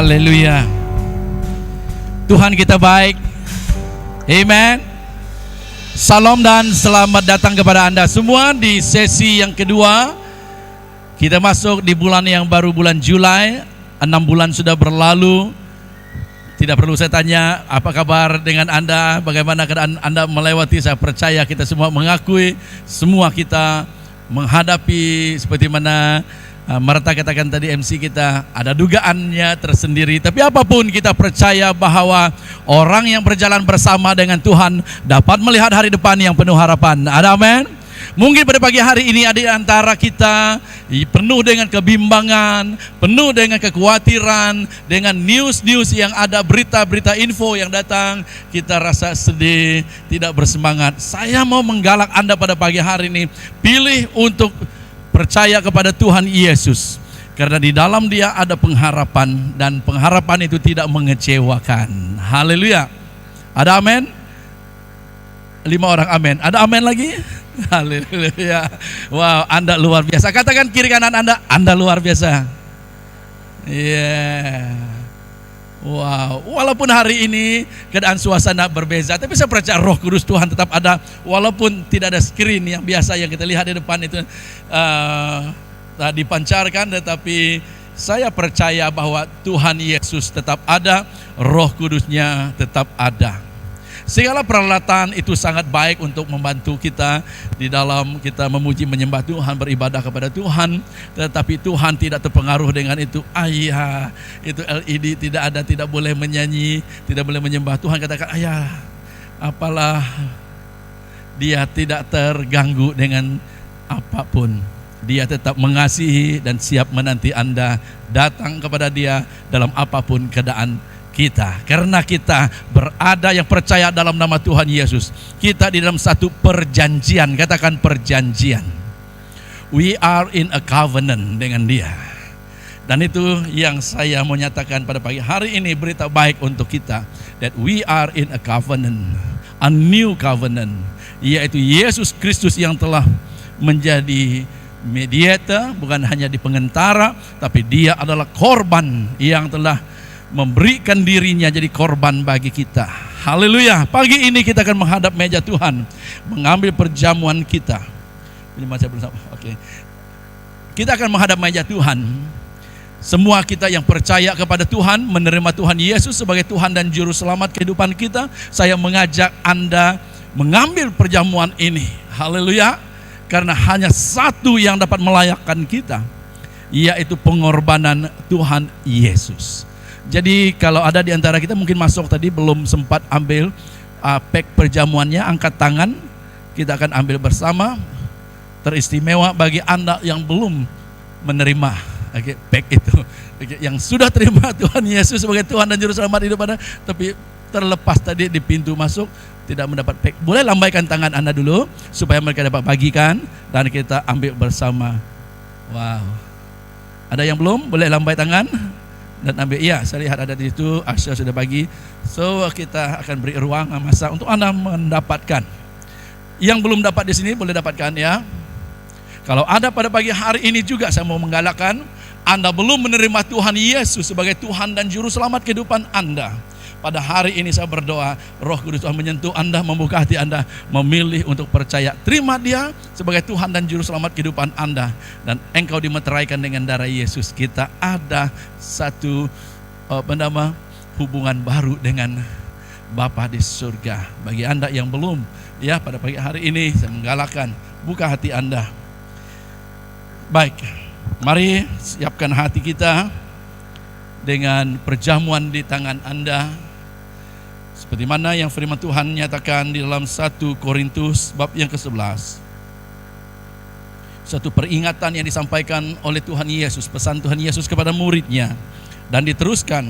Haleluya. Tuhan kita baik. Amen. Salam dan selamat datang kepada Anda semua di sesi yang kedua. Kita masuk di bulan yang baru, bulan Julai. 6 bulan sudah berlalu. Tidak perlu saya tanya apa kabar dengan Anda, bagaimana keadaan Anda melewati. Saya percaya kita semua mengakui, semua kita menghadapi seperti mana Marta katakan tadi, MC kita, ada dugaannya tersendiri. Tapi apapun kita percaya bahwa orang yang berjalan bersama dengan Tuhan dapat melihat hari depan yang penuh harapan. Ada amin? Mungkin pada pagi hari ini ada di antara kita penuh dengan kebimbangan, penuh dengan kekhawatiran, dengan news-news yang ada, berita-berita info yang datang, kita rasa sedih, tidak bersemangat. Saya mau menggalak Anda pada pagi hari ini, pilih untuk percaya kepada Tuhan Yesus, karena di dalam Dia ada pengharapan, dan pengharapan itu tidak mengecewakan. Haleluya. Ada amin? 5 orang amin. Ada amin lagi? Haleluya. Wow, Anda luar biasa. Katakan kiri kanan Anda luar biasa. Yeah. Wow, walaupun hari ini keadaan suasana berbeza, tapi saya percaya Roh Kudus Tuhan tetap ada, walaupun tidak ada screen yang biasa yang kita lihat di depan itu dipancarkan, tetapi saya percaya bahwa Tuhan Yesus tetap ada, Roh Kudusnya tetap ada. Segala peralatan itu sangat baik untuk membantu kita di dalam kita memuji, menyembah Tuhan, beribadah kepada Tuhan. Tetapi Tuhan tidak terpengaruh dengan itu. Ayah, itu LED tidak ada, tidak boleh menyanyi, tidak boleh menyembah Tuhan. Katakan, ayah, apalah, dia tidak terganggu dengan apapun. Dia tetap mengasihi dan siap menanti Anda datang kepada Dia dalam apapun keadaan kita, karena kita berada yang percaya dalam nama Tuhan Yesus. Kita di dalam satu perjanjian, katakan perjanjian. We are in a covenant dengan Dia. Dan itu yang saya mau nyatakan pada pagi hari ini, berita baik untuk kita, that we are in a covenant, a new covenant, yaitu Yesus Kristus yang telah menjadi mediator, bukan hanya di pengantara, tapi Dia adalah korban yang telah memberikan dirinya jadi korban bagi kita. Haleluya. Pagi ini kita akan menghadap meja Tuhan, mengambil perjamuan kita. Oke. Kita akan menghadap meja Tuhan. Semua kita yang percaya kepada Tuhan, menerima Tuhan Yesus sebagai Tuhan dan Juru Selamat kehidupan kita, saya mengajak Anda mengambil perjamuan ini. Haleluya. Karena hanya satu yang dapat melayakkan kita, yaitu pengorbanan Tuhan Yesus. Jadi kalau ada di antara kita mungkin masuk tadi belum sempat ambil pack perjamuannya, angkat tangan, kita akan ambil bersama. Teristimewa bagi Anda yang belum menerima pack itu, yang sudah terima Tuhan Yesus sebagai Tuhan dan Juru Selamat hidup Anda, tapi terlepas tadi di pintu masuk tidak mendapat pack. Boleh lambaikan tangan Anda dulu supaya mereka dapat bagikan dan kita ambil bersama. Wow. Ada yang belum? Boleh lambai tangan dan ambil. Iya, saya lihat ada di situ, Asya sudah bagi. So kita akan beri ruang masa untuk Anda mendapatkan. Yang belum dapat di sini boleh dapatkan ya. Kalau ada pada pagi hari ini juga, saya mau menggalakkan Anda belum menerima Tuhan Yesus sebagai Tuhan dan Juru Selamat kehidupan Anda. Pada hari ini saya berdoa, Roh Kudus Tuhan menyentuh Anda, membuka hati Anda, memilih untuk percaya, terima Dia sebagai Tuhan dan Juru Selamat kehidupan Anda, dan engkau dimeteraikan dengan darah Yesus. Kita ada satu hubungan baru dengan Bapa di surga. Bagi Anda yang belum, ya, pada pagi hari ini saya menggalakkan, buka hati Anda. Baik, mari siapkan hati kita dengan perjamuan di tangan Anda. Seperti mana yang firman Tuhan nyatakan di dalam 1 Korintus bab yang ke-11. Satu peringatan yang disampaikan oleh Tuhan Yesus, pesan Tuhan Yesus kepada muridnya, dan diteruskan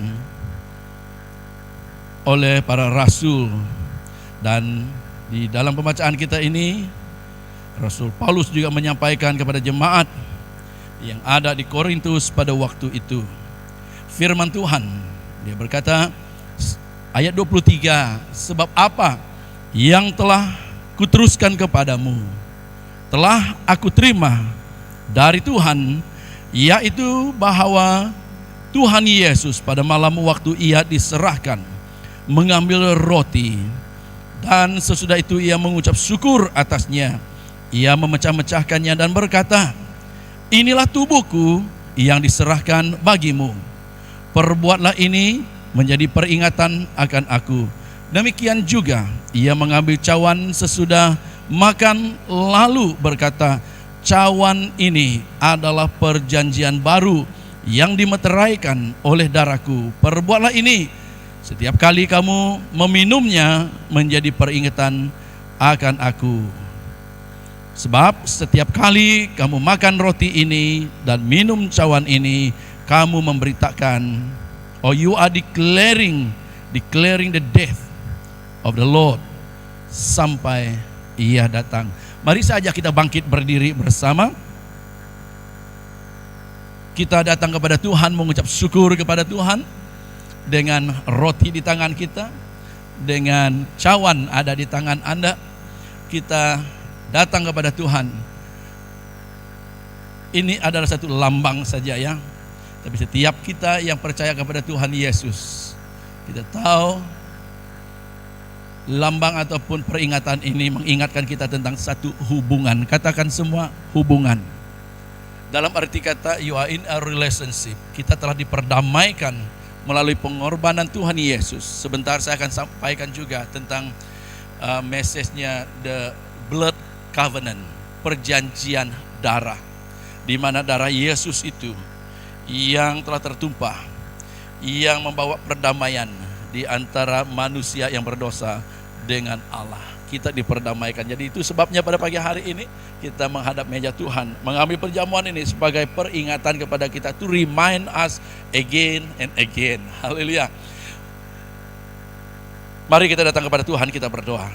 oleh para rasul. Dan di dalam pembacaan kita ini, Rasul Paulus juga menyampaikan kepada jemaat yang ada di Korintus pada waktu itu. Firman Tuhan, dia berkata, ayat 23, sebab apa yang telah kuteruskan kepadamu telah aku terima dari Tuhan, yaitu bahwa Tuhan Yesus pada malam waktu ia diserahkan mengambil roti, dan sesudah itu ia mengucap syukur atasnya. Ia memecah-mecahkannya dan berkata, "Inilah tubuhku yang diserahkan bagimu. Perbuatlah ini menjadi peringatan akan aku." Demikian juga ia mengambil cawan sesudah makan lalu berkata, "Cawan ini adalah perjanjian baru yang dimeteraikan oleh darahku. Perbuatlah ini setiap kali kamu meminumnya menjadi peringatan akan aku. Sebab setiap kali kamu makan roti ini dan minum cawan ini, kamu memberitakan, or you are declaring the death of the Lord sampai ia datang." Mari saja kita bangkit berdiri bersama. Kita datang kepada Tuhan, mengucap syukur kepada Tuhan dengan roti di tangan kita, dengan cawan ada di tangan Anda. Kita datang kepada Tuhan. Ini adalah satu lambang saja ya, tapi setiap kita yang percaya kepada Tuhan Yesus, kita tahu lambang ataupun peringatan ini mengingatkan kita tentang satu hubungan. Katakan semua, hubungan. Dalam arti kata, you are in a relationship. Kita telah diperdamaikan melalui pengorbanan Tuhan Yesus. Sebentar saya akan sampaikan juga tentang message-nya the blood covenant, perjanjian darah, di mana darah Yesus itu yang telah tertumpah, yang membawa perdamaian di antara manusia yang berdosa dengan Allah. Kita diperdamaikan. Jadi itu sebabnya pada pagi hari ini kita menghadap meja Tuhan, mengambil perjamuan ini sebagai peringatan kepada kita, to remind us again and again. Haleluya. Mari kita datang kepada Tuhan, kita berdoa.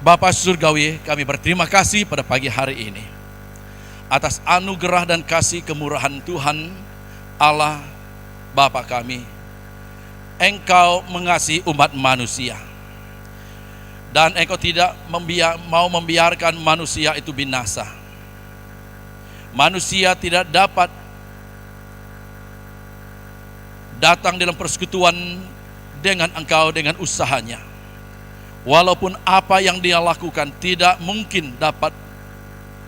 Bapa Surgawi, kami berterima kasih pada pagi hari ini atas anugerah dan kasih kemurahan Tuhan Allah Bapa kami. Engkau mengasihi umat manusia, dan Engkau tidak mau membiarkan manusia itu binasa. Manusia tidak dapat datang dalam persekutuan dengan Engkau dengan usahanya. Walaupun apa yang dia lakukan tidak mungkin dapat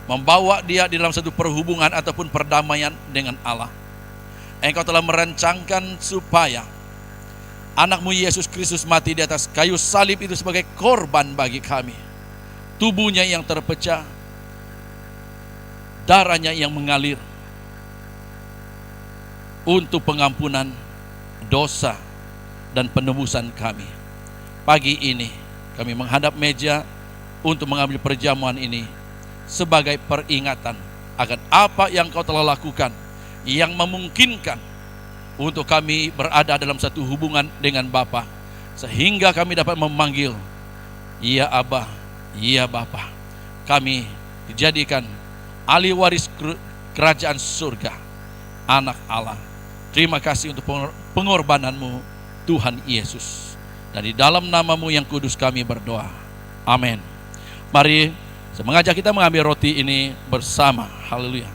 membawa dia di dalam satu perhubungan ataupun perdamaian dengan Allah. Engkau telah merancangkan supaya Anak-Mu Yesus Kristus mati di atas kayu salib itu sebagai korban bagi kami. Tubuhnya yang terpecah, darahnya yang mengalir untuk pengampunan dosa dan penebusan kami. Pagi ini kami menghadap meja untuk mengambil perjamuan ini sebagai peringatan akan apa yang Kau telah lakukan, yang memungkinkan untuk kami berada dalam satu hubungan dengan Bapa, sehingga kami dapat memanggil, "Ya Abba, ya Bapa." Kami dijadikan ahli waris kerajaan surga, anak Allah. Terima kasih untuk pengorbanan-Mu Tuhan Yesus. Dan di dalam nama-Mu yang kudus kami berdoa. Amin. Mari saya mengajak kita mengambil roti ini bersama. Haleluya.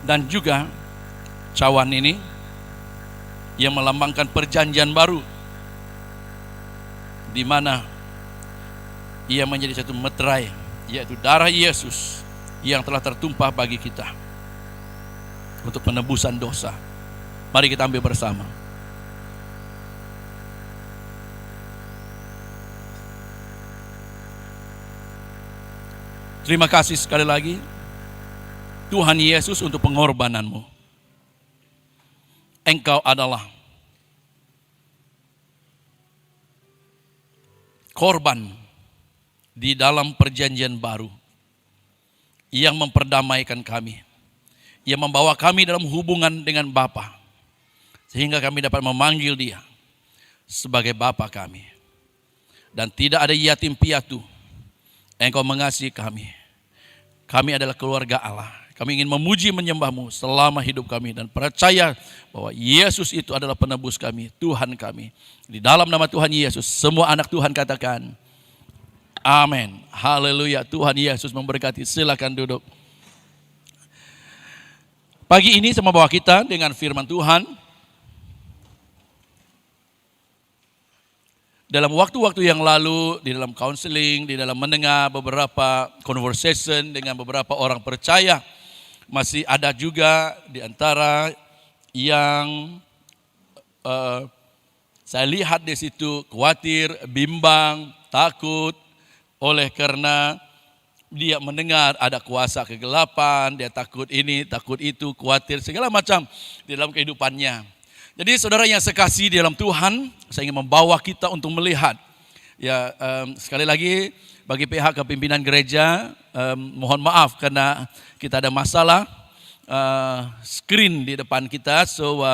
Dan juga cawan ini yang melambangkan perjanjian baru, di mana ia menjadi satu meterai, yaitu darah Yesus yang telah tertumpah bagi kita untuk penebusan dosa. Mari kita ambil bersama. Terima kasih sekali lagi Tuhan Yesus untuk pengorbanan-Mu. Engkau adalah korban di dalam perjanjian baru yang memperdamaikan kami, yang membawa kami dalam hubungan dengan Bapa, sehingga kami dapat memanggil Dia sebagai Bapa kami. Dan tidak ada yatim piatu. Engkau mengasihi kami. Kami adalah keluarga Allah. Kami ingin memuji menyembah-Mu selama hidup kami dan percaya bahwa Yesus itu adalah penebus kami, Tuhan kami. Di dalam nama Tuhan Yesus, semua anak Tuhan katakan, amin. Haleluya. Tuhan Yesus memberkati. Silakan duduk. Pagi ini saya membawa kita dengan firman Tuhan. Dalam waktu-waktu yang lalu, di dalam counseling, di dalam mendengar beberapa conversation dengan beberapa orang percaya, masih ada juga di antara yang saya lihat di situ khawatir, bimbang, takut oleh karena dia mendengar ada kuasa kegelapan, dia takut ini, takut itu, khawatir segala macam di dalam kehidupannya. Jadi saudara yang sekasih di dalam Tuhan, saya ingin membawa kita untuk melihat. Ya, sekali lagi bagi pihak kepimpinan gereja, mohon maaf karena kita ada masalah screen di depan kita, so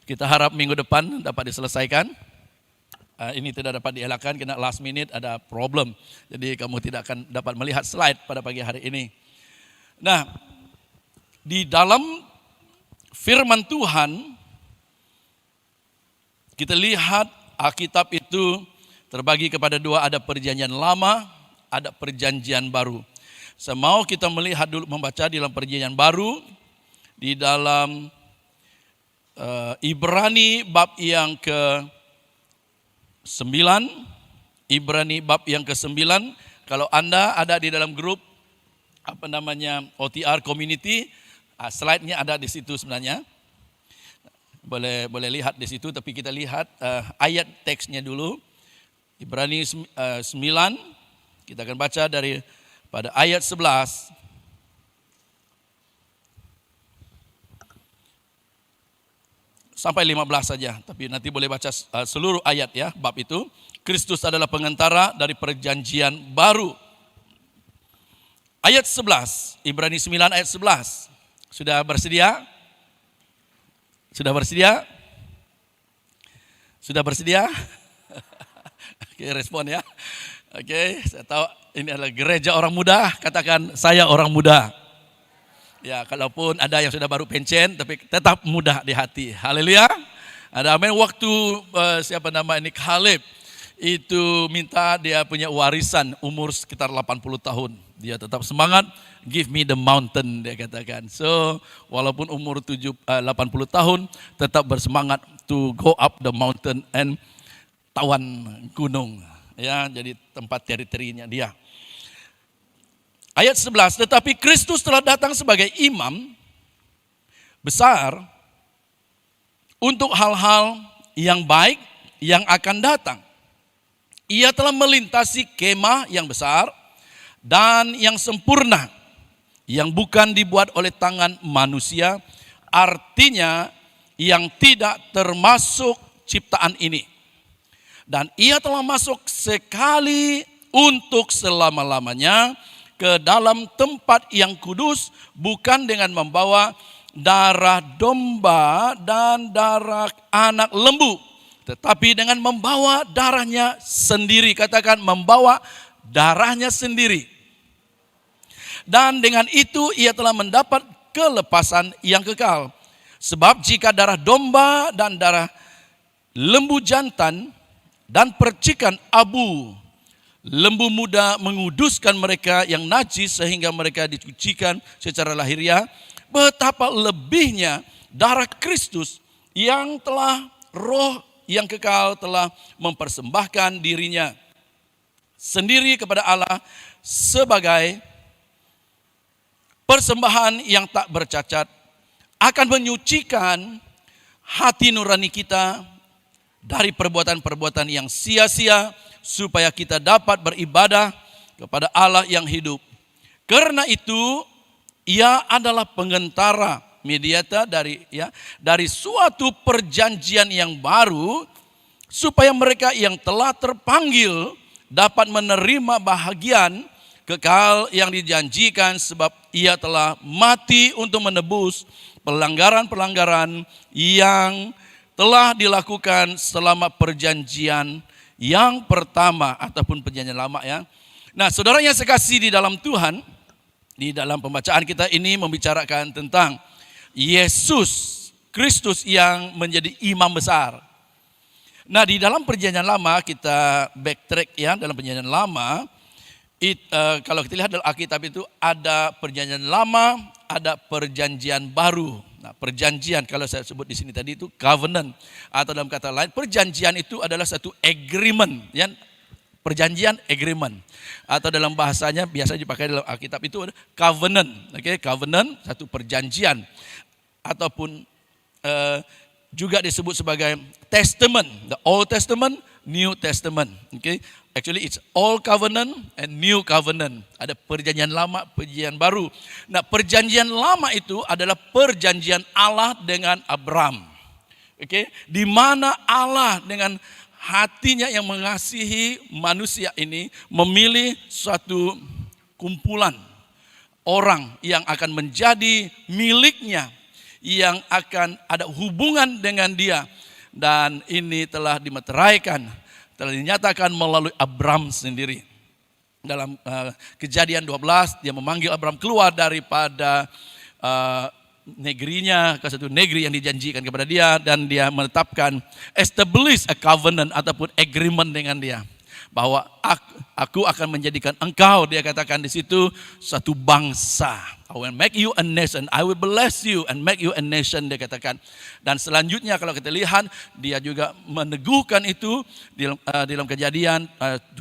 kita harap minggu depan dapat diselesaikan. Ini tidak dapat dielakkan karena last minute ada problem, jadi kamu tidak akan dapat melihat slide pada pagi hari ini. Nah, di dalam firman Tuhan kita lihat Alkitab itu terbagi kepada dua, ada perjanjian lama, ada perjanjian baru. Saya mau kita melihat dulu, membaca di dalam perjanjian baru, di dalam Ibrani bab yang ke-9, Ibrani bab yang ke-9. Kalau Anda ada di dalam grup OTR community, slide-nya ada di situ sebenarnya. Boleh lihat di situ, tapi kita lihat ayat teksnya dulu. Ibrani 9, kita akan baca dari pada ayat 11. Sampai 15 saja, tapi nanti boleh baca seluruh ayat ya, bab itu. Kristus adalah pengantara dari perjanjian baru. Ayat 11, Ibrani 9 ayat 11. Sudah bersedia? Sudah bersedia? Sudah bersedia? Oke, respon ya. Oke, saya tahu ini adalah gereja orang muda, katakan saya orang muda. Ya, kalaupun ada yang sudah baru pensiun, tapi tetap muda di hati. Haleluya. Ada amin. Waktu Kaleb itu minta dia punya warisan umur sekitar 80 tahun. Dia tetap semangat, give me the mountain, dia katakan. So, walaupun umur 80 tahun, tetap bersemangat to go up the mountain and tawan gunung. Ya, jadi tempat teritorinya dia. Ayat 11, tetapi Kristus telah datang sebagai imam besar untuk hal-hal yang baik yang akan datang. Ia telah melintasi kemah yang besar dan yang sempurna, yang bukan dibuat oleh tangan manusia, artinya yang tidak termasuk ciptaan ini. Dan ia telah masuk sekali untuk selama-lamanya ke dalam tempat yang kudus, bukan dengan membawa darah domba dan darah anak lembu, tetapi dengan membawa darahnya sendiri. Katakan, membawa darahnya sendiri. Dan dengan itu ia telah mendapat kelepasan yang kekal. Sebab jika darah domba dan darah lembu jantan dan percikan abu lembu muda menguduskan mereka yang najis sehingga mereka disucikan secara lahiriah, betapa lebihnya darah Kristus yang telah roh yang kekal telah mempersembahkan dirinya sendiri kepada Allah sebagai persembahan yang tak bercacat, akan menyucikan hati nurani kita dari perbuatan-perbuatan yang sia-sia, supaya kita dapat beribadah kepada Allah yang hidup. Karena itu ia adalah pengantara, mediator dari suatu perjanjian yang baru, supaya mereka yang telah terpanggil dapat menerima bahagian kekal yang dijanjikan, sebab ia telah mati untuk menebus pelanggaran-pelanggaran yang telah dilakukan selama perjanjian yang pertama ataupun perjanjian lama ya. Nah, saudara yang sekasih di dalam Tuhan, Di dalam pembacaan kita ini membicarakan tentang Yesus Kristus yang menjadi imam besar. Nah, di dalam perjanjian lama kita backtrack ya, dalam perjanjian lama kalau kita lihat dalam Alkitab itu ada perjanjian lama, ada perjanjian baru. Nah, perjanjian kalau saya sebut di sini tadi itu covenant, atau dalam kata lain perjanjian itu adalah satu agreement ya. Perjanjian agreement, atau dalam bahasanya biasa dipakai dalam Alkitab itu covenant. Oke, covenant satu perjanjian, ataupun juga disebut sebagai testament, the Old Testament, New Testament. Okay, actually it's Old Covenant and New Covenant. Ada perjanjian lama, perjanjian baru. Nah, perjanjian lama itu adalah perjanjian Allah dengan Abraham. Okay, di mana Allah dengan hatinya yang mengasihi manusia ini memilih suatu kumpulan orang yang akan menjadi miliknya, yang akan ada hubungan dengan dia. Dan ini telah dimeteraikan, telah dinyatakan melalui Abraham sendiri. Dalam Kejadian 12, dia memanggil Abraham keluar daripada negerinya ke satu negeri yang dijanjikan kepada dia, dan dia menetapkan establish a covenant ataupun agreement dengan dia, bahwa aku akan menjadikan engkau, dia katakan di situ, satu bangsa. I will make you a nation, I will bless you and make you a nation, dia katakan. Dan selanjutnya kalau kita lihat, dia juga meneguhkan itu di dalam Kejadian 17,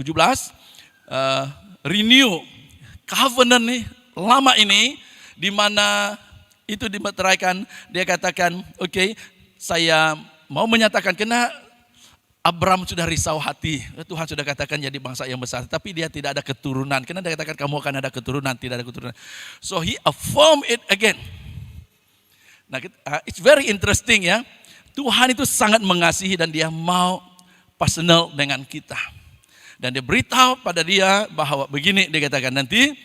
renew covenant nih, lama ini, di mana itu dimeteraikan, dia katakan, oke, saya mau menyatakan, karena Abraham sudah risau hati, Tuhan sudah katakan jadi bangsa yang besar, tapi dia tidak ada keturunan. Karena dia katakan kamu akan ada keturunan, tidak ada keturunan. So he affirm it again. Nah, it's very interesting ya. Tuhan itu sangat mengasihi dan dia mau personal dengan kita. Dan dia beritahu pada dia bahwa begini, dia katakan nanti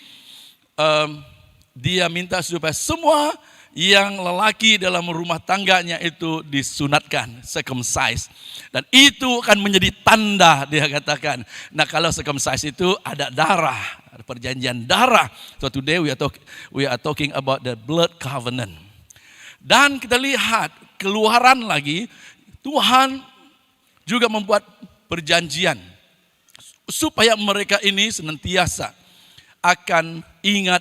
dia minta supaya semua yang lelaki dalam rumah tangganya itu disunatkan, circumcised. Dan itu akan menjadi tanda, dia katakan. Nah, kalau circumcised itu ada darah, ada perjanjian darah. So today we are talking about the blood covenant. Dan kita lihat keluaran lagi, Tuhan juga membuat perjanjian supaya mereka ini senantiasa akan ingat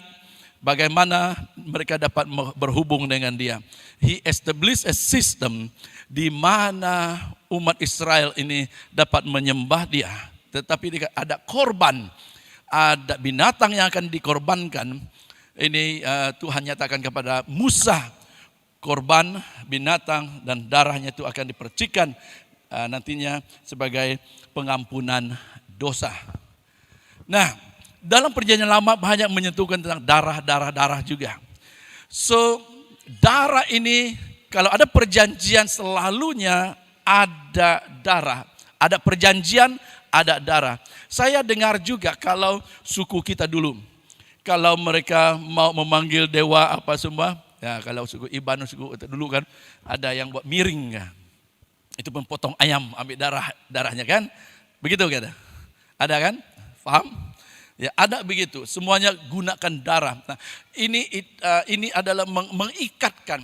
bagaimana mereka dapat berhubung dengan dia. He established a system di mana umat Israel ini dapat menyembah dia. Tetapi ada korban, ada binatang yang akan dikorbankan. Ini Tuhan nyatakan kepada Musa, korban binatang dan darahnya itu akan dipercikan nantinya sebagai pengampunan dosa. Nah, dalam perjanjian lama banyak menyentuhkan tentang darah juga. So, darah ini, kalau ada perjanjian selalunya ada darah. Ada perjanjian, ada darah. Saya dengar juga kalau suku kita dulu, kalau mereka mau memanggil dewa apa semua, ya kalau suku Iban, suku dulu kan, ada yang buat miring ya. Itu potong ayam, ambil darahnya kan. Begitu kan? Ada kan? Paham? Ya, ada begitu. Semuanya gunakan darah. Nah, ini adalah mengikatkan.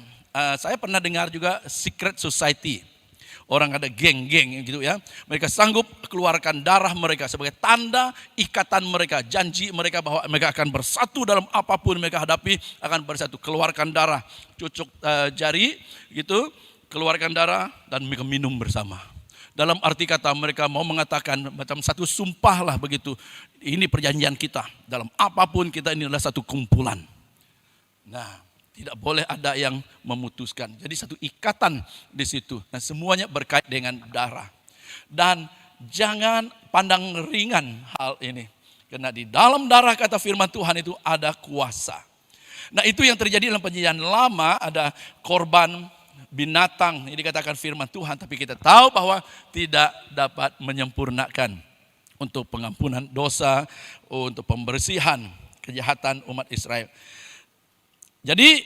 Saya pernah dengar juga secret society. Orang ada geng-geng gitu ya. Mereka sanggup keluarkan darah mereka sebagai tanda ikatan mereka, janji mereka bahwa mereka akan bersatu dalam apapun mereka hadapi, akan bersatu. Keluarkan darah, cucuk jari gitu, keluarkan darah dan mereka minum bersama. Dalam arti kata mereka mau mengatakan macam satu sumpah lah begitu. Ini perjanjian kita. Dalam apapun kita ini adalah satu kumpulan. Nah, tidak boleh ada yang memutuskan. Jadi satu ikatan di situ. Nah, semuanya berkait dengan darah. Dan jangan pandang ringan hal ini. Karena di dalam darah kata firman Tuhan itu ada kuasa. Nah, itu yang terjadi dalam perjanjian lama, ada korban binatang, ini dikatakan firman Tuhan, tapi kita tahu bahwa tidak dapat menyempurnakan untuk pengampunan dosa, untuk pembersihan kejahatan umat Israel. Jadi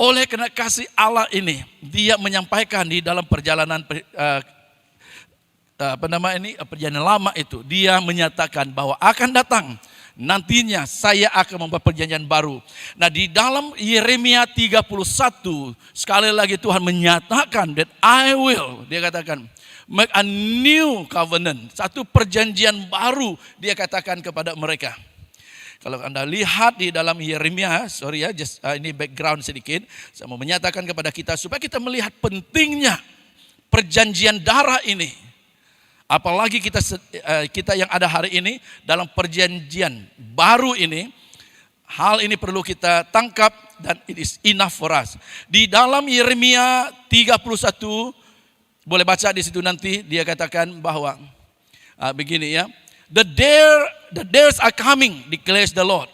oleh karena kasih Allah ini, dia menyampaikan di dalam perjalanan perjanjian lama itu, dia menyatakan bahwa akan datang nantinya saya akan membuat perjanjian baru. Nah, di dalam Yeremia 31 sekali lagi Tuhan menyatakan that I will, dia katakan make a new covenant, satu perjanjian baru dia katakan kepada mereka. Kalau Anda lihat di dalam Yeremia, ini background sedikit, saya mau menyatakan kepada kita supaya kita melihat pentingnya perjanjian darah ini. Apalagi kita yang ada hari ini dalam perjanjian baru ini, hal ini perlu kita tangkap dan it is enough for us. Di dalam Yeremia 31, boleh baca di situ nanti, dia katakan bahwa begini ya, the days are coming, declares the Lord,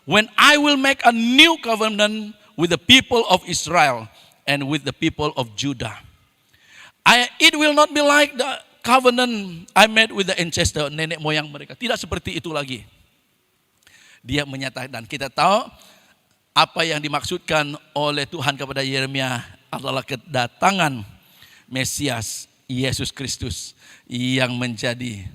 when I will make a new covenant with the people of Israel and with the people of Judah. It will not be like the covenant I made with the ancestor, nenek moyang mereka. Tidak seperti itu lagi. Dia menyatakan, dan kita tahu apa yang dimaksudkan oleh Tuhan kepada Yeremia adalah kedatangan Mesias Yesus Kristus yang menjadi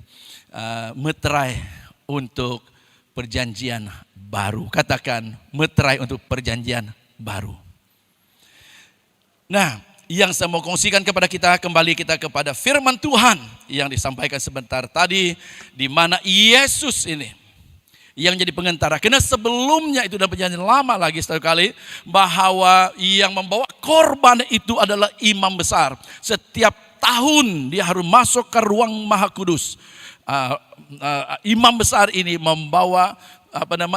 meterai untuk perjanjian baru. Katakan meterai untuk perjanjian baru. Nah, yang saya mau kongsikan kepada kita, kembali kita kepada firman Tuhan yang disampaikan sebentar tadi, di mana Yesus ini yang jadi pengantara. Karena sebelumnya itu dalam perjanjian lama lagi satu kali, bahwa yang membawa korban itu adalah imam besar. Setiap tahun dia harus masuk ke ruang Maha Kudus. Imam besar ini membawa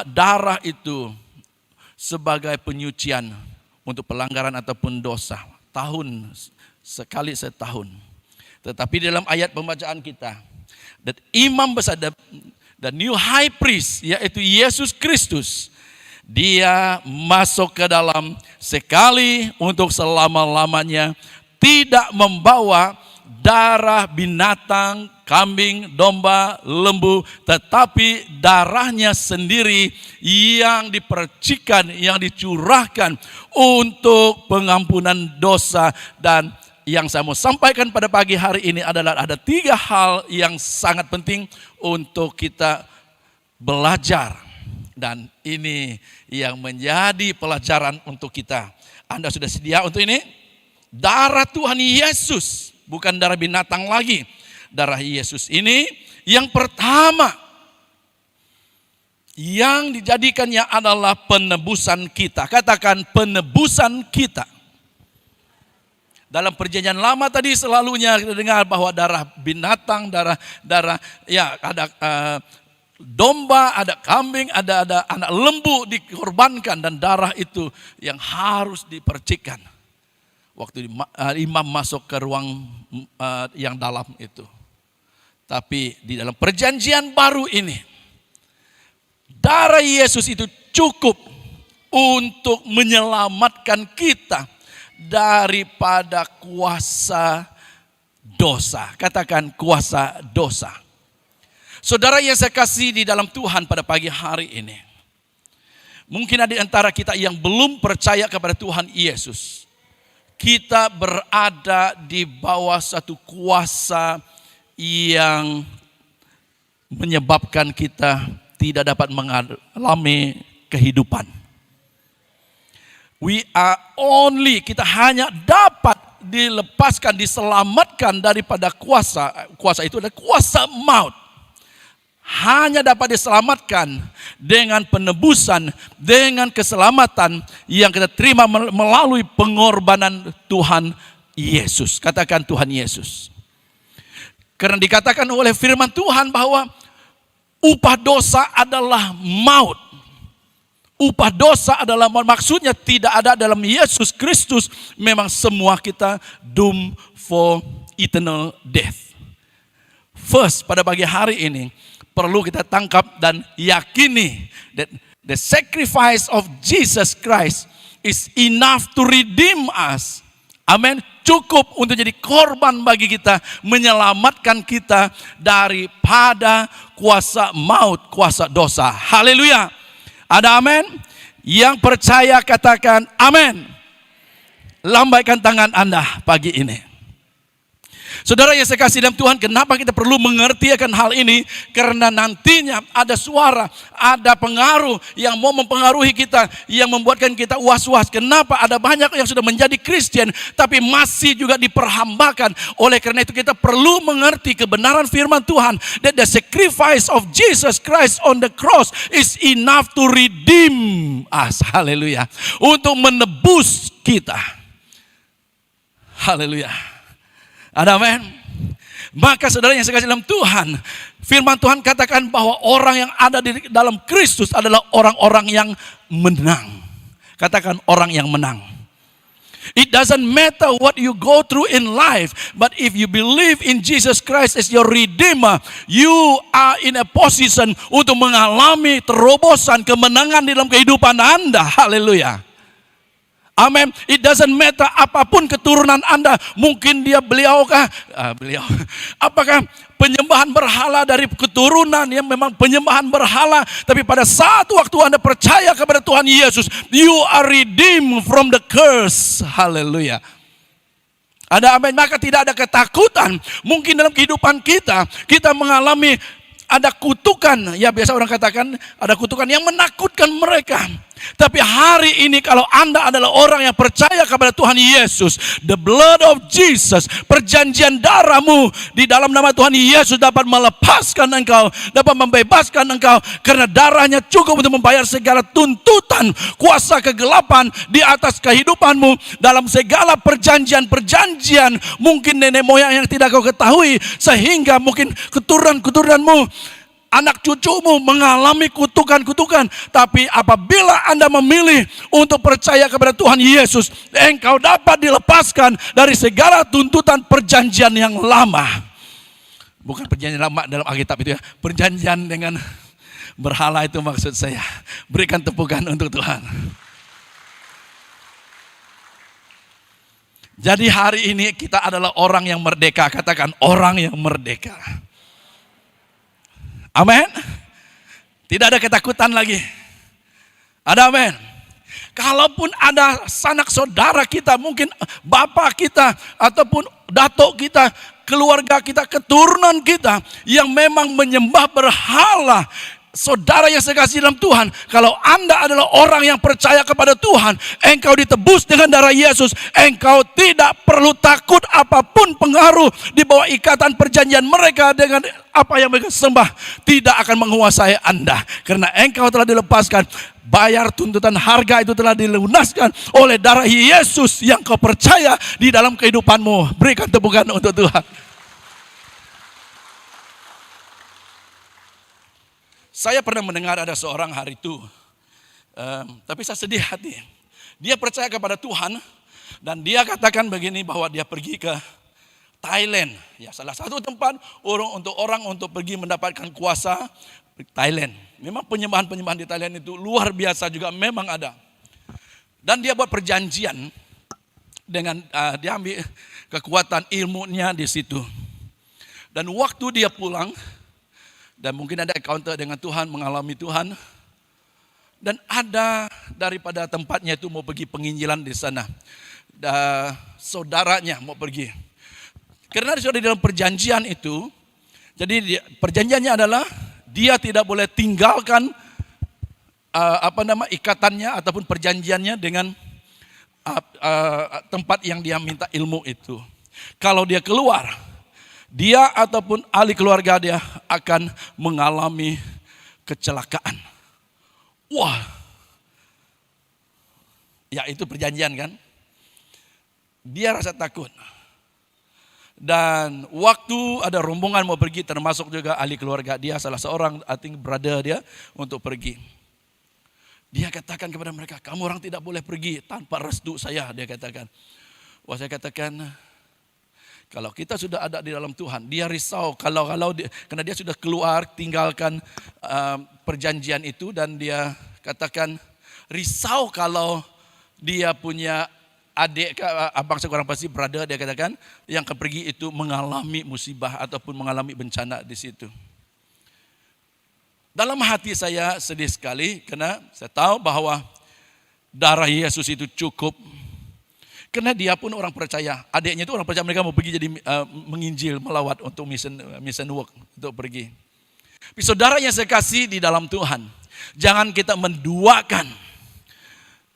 darah itu sebagai penyucian untuk pelanggaran ataupun dosa. Tahun sekali setahun. Tetapi dalam ayat pembacaan kita, that imam besar, the new high priest, yaitu Yesus Kristus, dia masuk ke dalam sekali untuk selama-lamanya, tidak membawa darah binatang, kambing, domba, lembu, tetapi darahnya sendiri yang dipercikan, yang dicurahkan untuk pengampunan dosa. Dan yang saya mau sampaikan pada pagi hari ini adalah ada 3 hal yang sangat penting untuk kita belajar. Dan ini yang menjadi pelajaran untuk kita. Anda sudah sedia untuk ini? Darah Tuhan Yesus, bukan darah binatang lagi. Darah Yesus ini yang pertama yang dijadikannya adalah penebusan kita. Katakan penebusan kita. Dalam perjanjian lama tadi selalunya kita dengar bahwa darah binatang, darah ya ada domba, ada kambing, ada anak lembu dikorbankan, dan darah itu yang harus dipercikan waktu imam masuk ke ruang yang dalam itu. Tapi di dalam perjanjian baru ini, darah Yesus itu cukup untuk menyelamatkan kita daripada kuasa dosa. Katakan kuasa dosa. Saudara yang saya kasih di dalam Tuhan pada pagi hari ini, mungkin ada di antara kita yang belum percaya kepada Tuhan Yesus. Kita berada di bawah satu kuasa yang menyebabkan kita tidak dapat mengalami kehidupan. Kita hanya dapat dilepaskan, diselamatkan daripada kuasa itu adalah kuasa maut. Hanya dapat diselamatkan dengan penebusan, dengan keselamatan yang kita terima melalui pengorbanan Tuhan Yesus. Katakan Tuhan Yesus. Karena dikatakan oleh firman Tuhan bahwa upah dosa adalah maut. Upah dosa adalah maut. Maksudnya tidak ada dalam Yesus Kristus. Memang semua kita doomed for eternal death. First, pada pagi hari ini perlu kita tangkap dan yakini that the sacrifice of Jesus Christ is enough to redeem us. Amin. Cukup untuk jadi korban bagi kita, menyelamatkan kita daripada kuasa maut, kuasa dosa. Haleluya. Ada amin? Yang percaya katakan amin. Lambaikan tangan Anda pagi ini. Saudara yang saya kasih dalam Tuhan, kenapa kita perlu mengerti akan hal ini? Karena nantinya ada suara, ada pengaruh yang mau mempengaruhi kita, yang membuatkan kita was-was. Kenapa ada banyak yang sudah menjadi Kristen, tapi masih juga diperhambakan. Oleh karena itu kita perlu mengerti kebenaran firman Tuhan, that the sacrifice of Jesus Christ on the cross is enough to redeem us. Haleluya. Untuk menebus kita. Haleluya. Ada amin. Maka saudara yang saya kasih dalam Tuhan, firman Tuhan katakan bahwa orang yang ada di dalam Kristus adalah orang-orang yang menang. Katakan orang yang menang. It doesn't matter what you go through in life, but if you believe in Jesus Christ as your Redeemer, you are in a position untuk mengalami terobosan kemenangan di dalam kehidupan Anda. Haleluya. Amin. It doesn't matter apapun keturunan Anda. Mungkin dia beliau. Apakah penyembahan berhala dari keturunan yang memang penyembahan berhala. Tapi pada saat waktu Anda percaya kepada Tuhan Yesus, you are redeemed from the curse. Haleluya. Ada amin. Maka tidak ada ketakutan. Mungkin dalam kehidupan kita mengalami ada kutukan. Ya biasa orang katakan ada kutukan yang menakutkan mereka. Tapi hari ini kalau Anda adalah orang yang percaya kepada Tuhan Yesus, the blood of Jesus, perjanjian darahmu di dalam nama Tuhan Yesus dapat melepaskan engkau, dapat membebaskan engkau, karena darahnya cukup untuk membayar segala tuntutan kuasa kegelapan di atas kehidupanmu dalam segala perjanjian-perjanjian mungkin nenek moyang yang tidak kau ketahui, sehingga mungkin keturunan-keturunanmu, anak cucumu mengalami kutukan-kutukan. Tapi apabila Anda memilih untuk percaya kepada Tuhan Yesus, engkau dapat dilepaskan dari segala tuntutan perjanjian yang lama. Bukan perjanjian lama dalam Alkitab itu ya, perjanjian dengan berhala itu maksud saya. Berikan tepukan untuk Tuhan. Jadi hari ini kita adalah orang yang merdeka. Katakan orang yang merdeka. Amin. Tidak ada ketakutan lagi. Ada amin. Kalaupun ada sanak saudara kita, mungkin bapak kita ataupun datuk kita, keluarga kita, keturunan kita yang memang menyembah berhala. Saudara yang saya kasih dalam Tuhan, kalau Anda adalah orang yang percaya kepada Tuhan, engkau ditebus dengan darah Yesus, engkau tidak perlu takut apapun pengaruh di bawah ikatan perjanjian mereka dengan apa yang mereka sembah, tidak akan menguasai Anda, karena engkau telah dilepaskan. Bayar tuntutan harga itu telah dilunaskan oleh darah Yesus yang kau percaya di dalam kehidupanmu. Berikan tepukan untuk Tuhan. Saya pernah mendengar ada seorang hari itu, tapi saya sedih hati. Dia percaya kepada Tuhan dan dia katakan begini, bahwa dia pergi ke Thailand. Ya, salah satu tempat untuk orang untuk pergi mendapatkan kuasa Thailand. Memang penyembahan-penyembahan di Thailand itu luar biasa juga, memang ada. Dan dia buat perjanjian dengan dia ambil kekuatan ilmunya di situ. Dan waktu dia pulang, dan mungkin ada encounter dengan Tuhan, mengalami Tuhan. Dan ada daripada tempatnya itu mau pergi penginjilan di sana. Saudaranya mau pergi. Karena sudah di dalam perjanjian itu, jadi perjanjiannya adalah dia tidak boleh tinggalkan ikatannya ataupun perjanjiannya dengan tempat yang dia minta ilmu itu. Kalau dia keluar, dia ataupun ahli keluarga dia akan mengalami kecelakaan. Wah, ya itu perjanjian kan. Dia rasa takut. Dan waktu ada rombongan mau pergi, termasuk juga ahli keluarga dia, salah seorang I think brother dia untuk pergi. Dia katakan kepada mereka, kamu orang tidak boleh pergi tanpa restu saya, dia katakan. Wah, saya katakan, kalau kita sudah ada di dalam Tuhan, dia risau karena dia sudah keluar tinggalkan perjanjian itu, dan dia katakan risau kalau dia punya adik, abang seorang pasti brother, dia katakan yang pergi itu mengalami musibah ataupun mengalami bencana di situ. Dalam hati saya sedih sekali karena saya tahu bahwa darah Yesus itu cukup. Karena dia pun orang percaya, adiknya itu orang percaya, mereka mau pergi jadi menginjil, melawat untuk mission work, untuk pergi. Saudara yang saya kasih di dalam Tuhan, jangan kita menduakan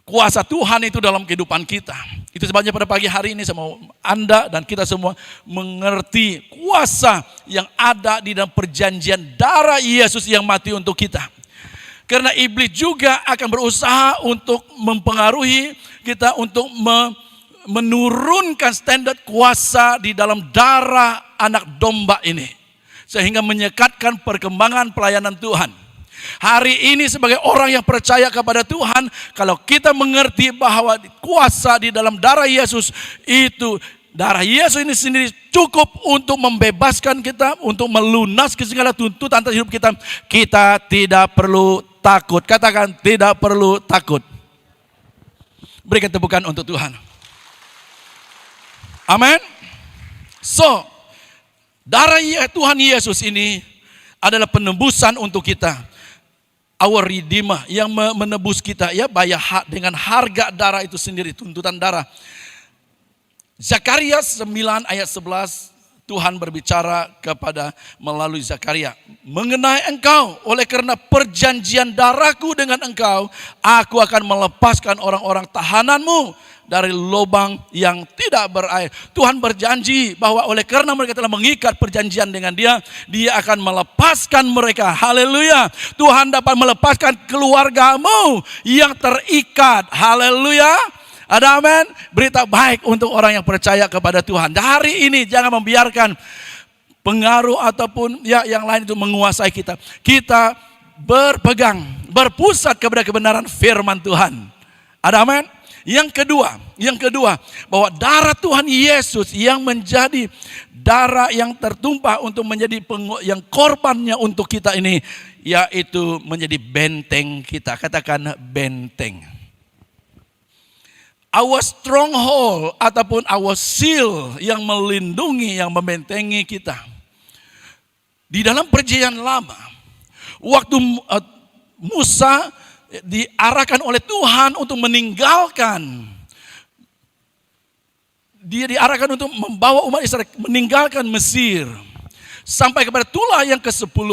kuasa Tuhan itu dalam kehidupan kita. Itu sebabnya pada pagi hari ini saya mau Anda dan kita semua mengerti kuasa yang ada di dalam perjanjian darah Yesus yang mati untuk kita. Karena iblis juga akan berusaha untuk mempengaruhi kita untuk menurunkan standar kuasa di dalam darah anak domba ini. Sehingga menyekatkan perkembangan pelayanan Tuhan. Hari ini sebagai orang yang percaya kepada Tuhan, kalau kita mengerti bahwa kuasa di dalam darah Yesus itu, darah Yesus ini sendiri cukup untuk membebaskan kita, untuk melunaskan segala tuntutan atas hidup kita. Kita tidak perlu takut. Katakan, tidak perlu takut. Berikan tepukan untuk Tuhan. Amin. So, darah Tuhan Yesus ini adalah penebusan untuk kita. Our Redeemer yang menebus kita, ya, bayar dengan harga darah itu sendiri, tuntutan darah. Zakaria 9 ayat 11, Tuhan berbicara kepada melalui Zakaria, mengenai engkau, oleh karena perjanjian darahku dengan engkau, aku akan melepaskan orang-orang tahananmu dari lubang yang tidak berair. Tuhan berjanji bahwa oleh karena mereka telah mengikat perjanjian dengan dia, dia akan melepaskan mereka. Haleluya. Tuhan dapat melepaskan keluargamu yang terikat. Haleluya. Ada amin. Berita baik untuk orang yang percaya kepada Tuhan. Hari ini jangan membiarkan pengaruh ataupun yang lain itu menguasai kita. Kita berpegang, berpusat kepada kebenaran firman Tuhan. Ada amin. Yang kedua, bahwa darah Tuhan Yesus yang menjadi darah yang tertumpah untuk menjadi yang korbannya untuk kita ini, yaitu menjadi benteng kita. Katakan benteng. Our stronghold ataupun our shield yang melindungi, yang membentengi kita. Di dalam perjanjian lama, waktu Musa diarahkan oleh Tuhan untuk meninggalkan. Dia diarahkan untuk membawa umat Israel meninggalkan Mesir. Sampai kepada tulah yang ke-10.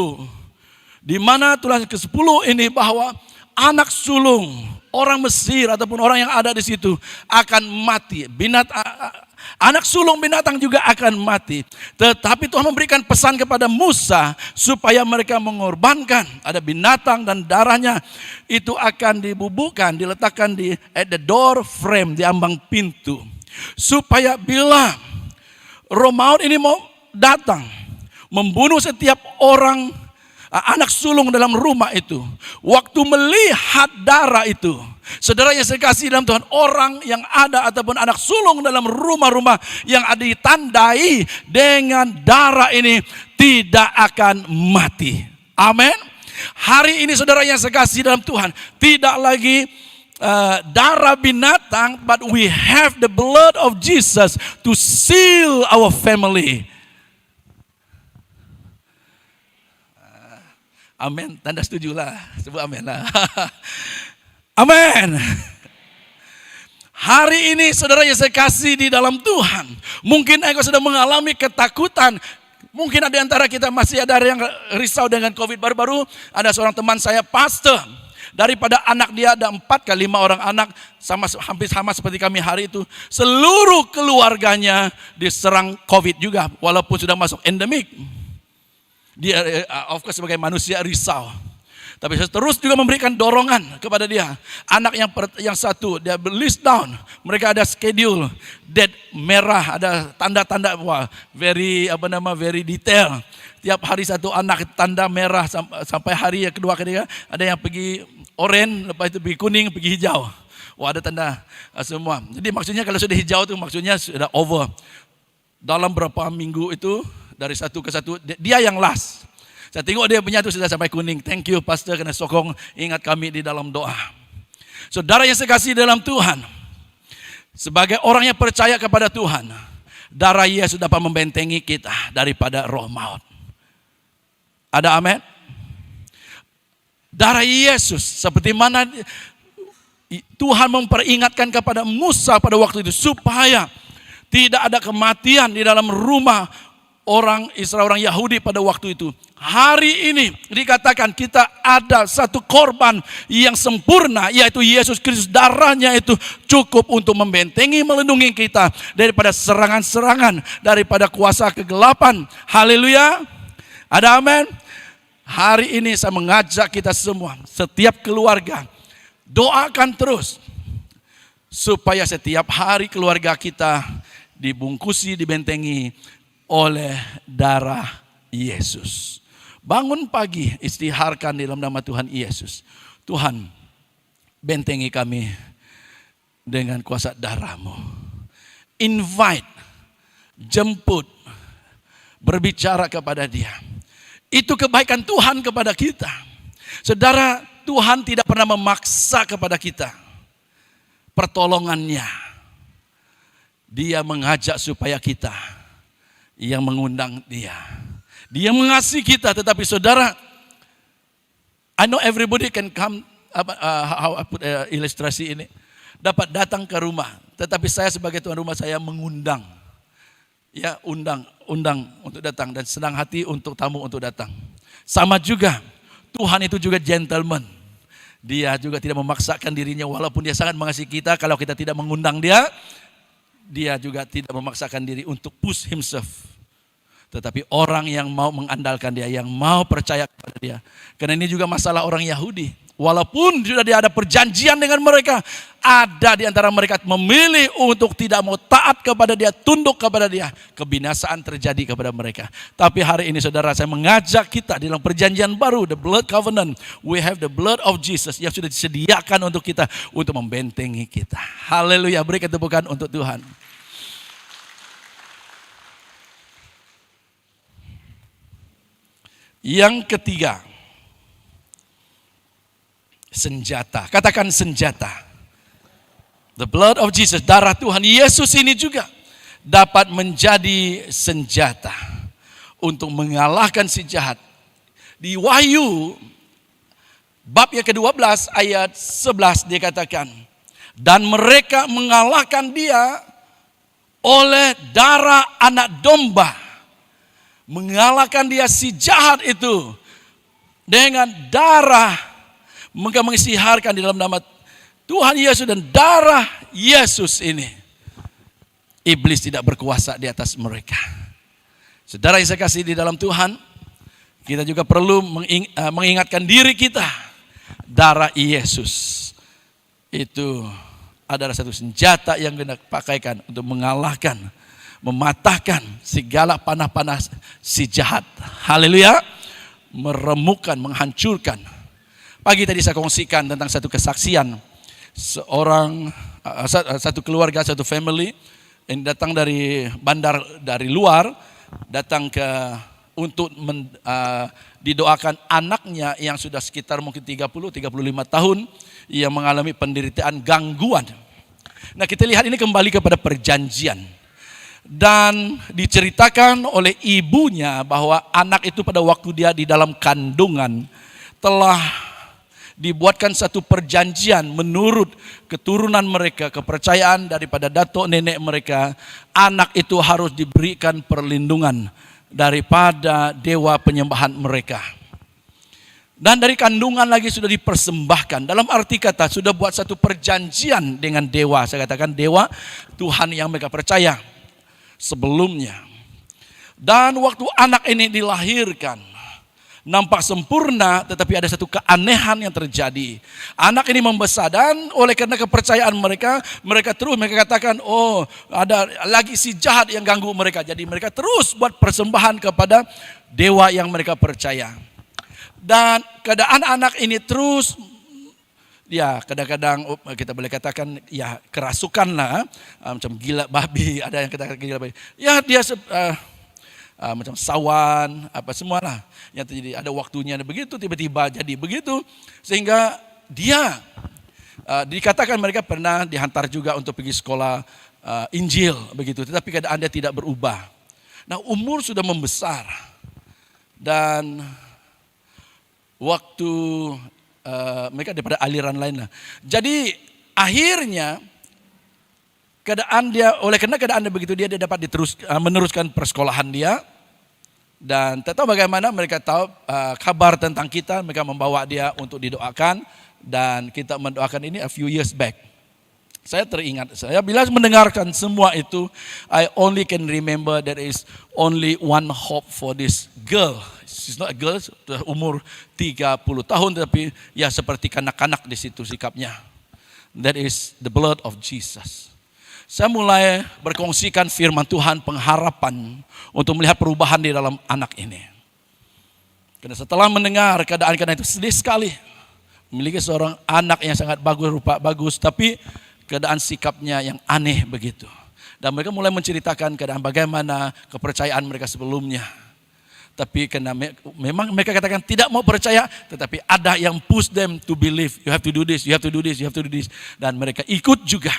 Di mana tulah yang ke-10 ini bahwa anak sulung orang Mesir ataupun orang yang ada di situ akan mati. Anak sulung binatang juga akan mati. Tetapi Tuhan memberikan pesan kepada Musa supaya mereka mengorbankan. Ada binatang dan darahnya itu akan dibubuhkan, diletakkan at the door frame, di ambang pintu. Supaya bila Roh Maut ini mau datang, membunuh setiap orang, anak sulung dalam rumah itu, waktu melihat darah itu, saudara yang saya kasih dalam Tuhan, orang yang ada ataupun anak sulung dalam rumah-rumah yang ada ditandai dengan darah ini tidak akan mati. Amin. Hari ini saudara yang saya kasih dalam Tuhan, tidak lagi darah binatang, but we have the blood of Jesus to seal our family. Amin, tanda setuju lah, sebut amin lah. Amin. Hari ini saudara yang saya kasih di dalam Tuhan, mungkin engkau sudah mengalami ketakutan. Mungkin ada di antara kita masih ada yang risau dengan COVID. Baru-baru ada seorang teman saya, pastor. Daripada anak dia ada 4 ke 5 orang anak, hampir sama seperti kami hari itu. Seluruh keluarganya diserang COVID juga, walaupun sudah masuk endemik. Dia of course sebagai manusia risau. Tapi saya terus juga memberikan dorongan kepada dia. Anak yang satu, dia list down. Mereka ada schedule, dead merah, ada tanda-tanda, very detail. Tiap hari satu anak tanda merah sampai hari yang kedua ketiga. Ada yang pergi oranye, lepas itu pergi kuning, pergi hijau. Ada tanda semua. Jadi maksudnya kalau sudah hijau itu maksudnya sudah over. Dalam berapa minggu itu, dari satu ke satu, dia yang last. Saya tengok dia punya itu sudah sampai kuning. Thank you pastor karena sokong ingat kami di dalam doa. Saudara yang saya kasih dalam Tuhan, sebagai orang yang percaya kepada Tuhan, darah Yesus dapat membentengi kita daripada roh maut. Ada amin? Darah Yesus seperti mana Tuhan memperingatkan kepada Musa pada waktu itu supaya tidak ada kematian di dalam rumah orang Israel, orang Yahudi pada waktu itu. Hari ini dikatakan kita ada satu korban yang sempurna, yaitu Yesus Kristus. Darahnya itu cukup untuk membentengi, melindungi kita daripada serangan-serangan, daripada kuasa kegelapan. Haleluya. Ada amin. Hari ini saya mengajak kita semua, setiap keluarga, doakan terus supaya setiap hari keluarga kita dibungkusi, dibentengi oleh darah Yesus. Bangun pagi, istiharkan di dalam nama Tuhan Yesus. Tuhan, bentengi kami dengan kuasa darah-Mu. Invite, jemput, berbicara kepada Dia. Itu kebaikan Tuhan kepada kita. Saudara, Tuhan tidak pernah memaksa kepada kita pertolongannya. Dia mengajak supaya kita yang mengundang Dia. Dia mengasihi kita, tetapi saudara, I know everybody can come, how I put ilustrasi ini, dapat datang ke rumah. Tetapi saya sebagai tuan rumah, saya mengundang. Ya, undang untuk datang dan senang hati untuk tamu untuk datang. Sama juga, Tuhan itu juga gentleman. Dia juga tidak memaksakan dirinya walaupun dia sangat mengasihi kita. Kalau kita tidak mengundang dia, dia juga tidak memaksakan diri untuk push himself. Tetapi orang yang mau mengandalkan dia, yang mau percaya kepada dia. Karena ini juga masalah orang Yahudi. Walaupun sudah ada perjanjian dengan mereka, ada di antara mereka memilih untuk tidak mau taat kepada dia, tunduk kepada dia. Kebinasaan terjadi kepada mereka. Tapi hari ini saudara, saya mengajak kita di dalam perjanjian baru, the blood covenant. We have the blood of Jesus yang sudah disediakan untuk kita, untuk membentengi kita. Haleluya, berikan tepukan untuk Tuhan. Yang ketiga, senjata. Katakan senjata. The blood of Jesus, darah Tuhan Yesus ini juga dapat menjadi senjata untuk mengalahkan si jahat. Di Wahyu bab yang ke-12 ayat 11 dikatakan, dan mereka mengalahkan dia oleh darah anak domba. Mengalahkan dia si jahat itu dengan darah. Mereka mengisytiharkan di dalam nama Tuhan Yesus dan darah Yesus ini. Iblis tidak berkuasa di atas mereka. Saudara yang saya kasih di dalam Tuhan, kita juga perlu mengingatkan diri kita. Darah Yesus itu adalah satu senjata yang kita pakaikan untuk mengalahkan, mematahkan segala panah-panah si jahat. Haleluya. Meremukkan, menghancurkan. Pagi tadi saya kongsikan tentang satu kesaksian satu keluarga, satu family yang datang dari bandar dari luar, datang untuk didoakan anaknya yang sudah sekitar mungkin 30-35 tahun yang mengalami penderitaan gangguan. Nah, kita lihat ini kembali kepada perjanjian. Dan diceritakan oleh ibunya bahwa anak itu pada waktu dia di dalam kandungan telah dibuatkan satu perjanjian menurut keturunan mereka, kepercayaan daripada datuk nenek mereka. Anak itu harus diberikan perlindungan daripada dewa penyembahan mereka. Dan dari kandungan lagi sudah dipersembahkan. Dalam arti kata sudah buat satu perjanjian dengan dewa. Saya katakan dewa, Tuhan yang mereka percaya sebelumnya. Dan waktu anak ini dilahirkan, nampak sempurna, tetapi ada satu keanehan yang terjadi. Anak ini membesar dan oleh karena kepercayaan mereka katakan, oh ada lagi si jahat yang ganggu mereka. Jadi mereka terus buat persembahan kepada dewa yang mereka percaya. Dan keadaan anak ini terus, ya kadang-kadang kita boleh katakan ya kerasukan lah, macam gila babi, ada yang katakan gila babi. Ya dia macam sawan, apa semualah yang terjadi. Ada waktunya begitu, tiba-tiba jadi begitu. Sehingga dia, dikatakan mereka pernah dihantar juga untuk pergi sekolah Injil begitu. Tetapi keadaan dia tidak berubah. Nah, umur sudah membesar. Dan waktu mereka daripada aliran lain lah. Jadi Akhirnya karena keadaan dia begitu, dia dapat meneruskan persekolahan dia. Dan tak tahu bagaimana mereka tahu kabar tentang kita, mereka membawa dia untuk didoakan. Dan kita mendoakan ini a few years back. Saya teringat, saya bila mendengarkan semua itu, I only can remember there is only one hope for this girl. She's not a girl, umur 30 tahun, tapi ya seperti kanak-kanak di situ sikapnya. That is the blood of Jesus. Saya mulai berkongsikan firman Tuhan, pengharapan untuk melihat perubahan di dalam anak ini. Karena setelah mendengar keadaan itu sedih sekali. Memiliki seorang anak yang sangat bagus, rupa bagus, tapi keadaan sikapnya yang aneh begitu. Dan mereka mulai menceritakan keadaan bagaimana kepercayaan mereka sebelumnya. Tapi karena memang mereka katakan tidak mau percaya, tetapi ada yang push them to believe. You have to do this, you have to do this, you have to do this. Dan mereka ikut juga.